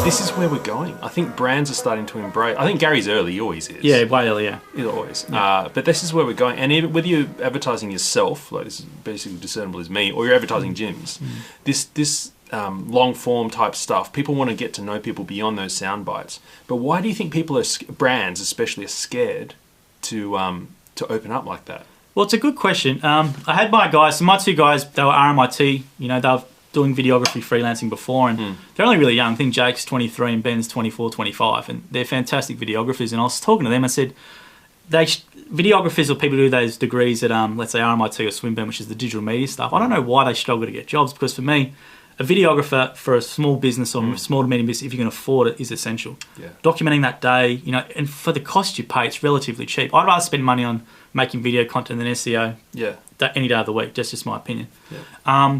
this is where we're going. I think brands are starting to embrace. I think Gary's early. He always is. Yeah, way earlier. He's always. Yeah. But this is where we're going. And even whether you're advertising yourself, like this is basically discernible as me, or you're advertising gyms, this long form type stuff, people want to get to know people beyond those sound bites. But why do you think people brands especially, are scared to open up like that? Well, it's a good question. I had my guys, so my two guys, they were RMIT, you know, they were doing videography freelancing before, and they're only really young. I think Jake's 23 and Ben's 24, 25, and they're fantastic videographers. And I was talking to them, I said, videographers or people who do those degrees at, let's say, RMIT or Swinburne, which is the digital media stuff, I don't know why they struggle to get jobs, because for me, a videographer for a small business or small to medium business, if you can afford it, is essential. Yeah. Documenting that day, you know, and for the cost you pay, it's relatively cheap. I'd rather spend money on making video content than SEO any day of the week. That's just my opinion. Yeah.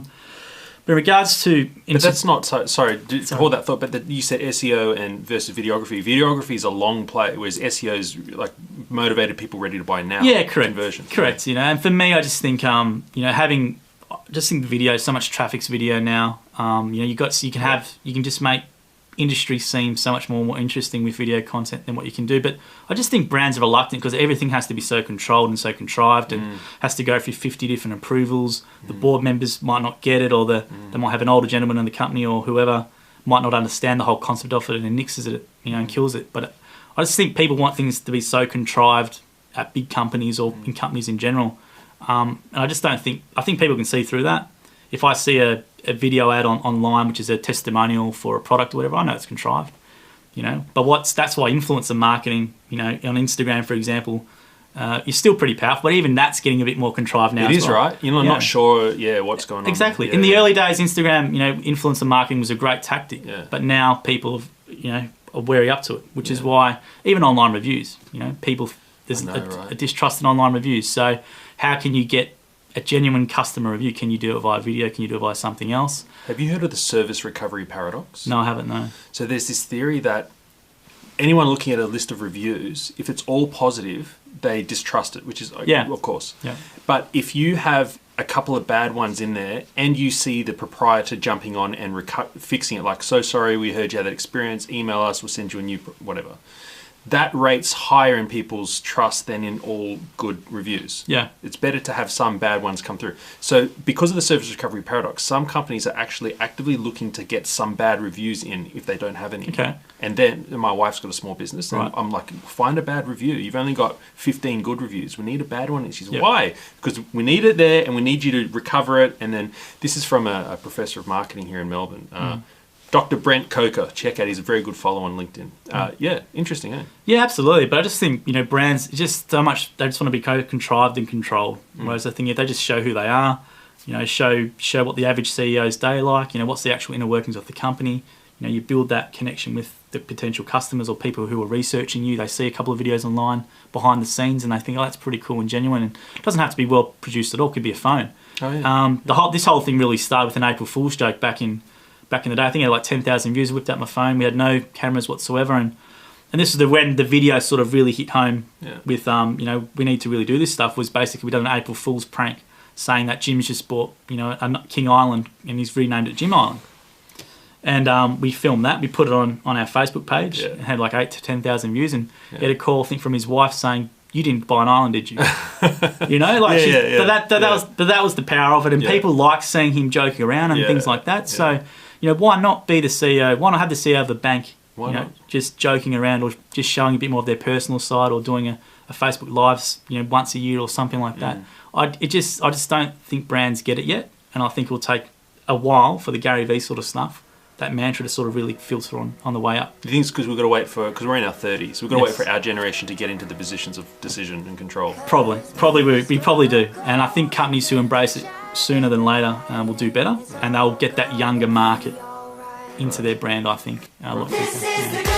But in regards to... But that's not... Sorry, hold that thought, but you said SEO and versus videography. Videography is a long play, whereas SEO is like motivated people ready to buy now. Yeah, correct. Conversion. Correct, you know. And for me, I just think, you know, having... Just think video, so much traffic's video now. You know, you can just make industry seem so much more interesting with video content than what you can do. But I just think brands are reluctant because everything has to be so controlled and so contrived and has to go through 50 different approvals. The board members might not get it, or they might have an older gentleman in the company or whoever might not understand the whole concept of it and nixes it, you know, and kills it. But I just think people want things to be so contrived at big companies or in companies in general. And I just don't think... I think people can see through that. If I see a video ad online, which is a testimonial for a product or whatever, I know it's contrived, you know. But that's why influencer marketing, you know, on Instagram, for example, is still pretty powerful. But even that's getting a bit more contrived now. It is, right? You're not sure, what's going on. Exactly. In the early days, Instagram, you know, influencer marketing was a great tactic. Yeah. But now people, you know, are wary up to it, which is why even online reviews, you know, there's a distrust in online reviews. So how can you get a genuine customer review? Can you do it via video? Can you do it via something else? Have you heard of the service recovery paradox? No, I haven't, no. So there's this theory that anyone looking at a list of reviews, if it's all positive, they distrust it, which is, of course. Yeah. But if you have a couple of bad ones in there and you see the proprietor jumping on and fixing it, like, so sorry, we heard you had that experience, email us, we'll send you a new whatever. That rates higher in people's trust than in all good reviews. Yeah. It's better to have some bad ones come through. So because of the service recovery paradox, some companies are actually actively looking to get some bad reviews in if they don't have any. Okay. And then my wife's got a small business, and I'm like, find a bad review. You've only got 15 good reviews. We need a bad one. And she's, why? Because we need it there and we need you to recover it. And then this is from a professor of marketing here in Melbourne. Dr. Brent Coker, check out. He's a very good follow on LinkedIn. Interesting, eh? Yeah, absolutely. But I just think, you know, brands, just so much, they just want to be contrived and controlled. Whereas I think if they just show who they are, you know, show what the average CEO's day like, you know, what's the actual inner workings of the company. You know, you build that connection with the potential customers or people who are researching you. They see a couple of videos online behind the scenes and they think, oh, that's pretty cool and genuine. And it doesn't have to be well produced at all. It could be a phone. Oh, yeah. This whole thing really started with an April Fool's joke back in the day. I think I had like 10,000 views. I whipped out my phone. We had no cameras whatsoever, and this is when the video sort of really hit home with you know, we need to really do this stuff. Was basically we done an April Fool's prank saying that Jim's just bought, you know, a King Island and he's renamed it Jim Island, and we filmed that. We put it on our Facebook page. It had like 8,000 to 10,000 views, and he had a call, I think, from his wife saying, "You didn't buy an island, did you?" You know, like that was the power of it, and people like seeing him joking around and things like that. So, you know, why not be the CEO? Why not have the CEO of the bank, just joking around or just showing a bit more of their personal side or doing a Facebook Lives, you know, once a year or something like that? I just don't think brands get it yet, and I think it will take a while for the Gary Vee sort of stuff, that mantra, to sort of really filter on the way up. Do you think it's because we've got to wait because we're in our 30s, we've got to wait for our generation to get into the positions of decision and control? Probably we probably do, and I think companies who embrace it sooner than later will do better, and they'll get that younger market into their brand, I think, a lot quicker.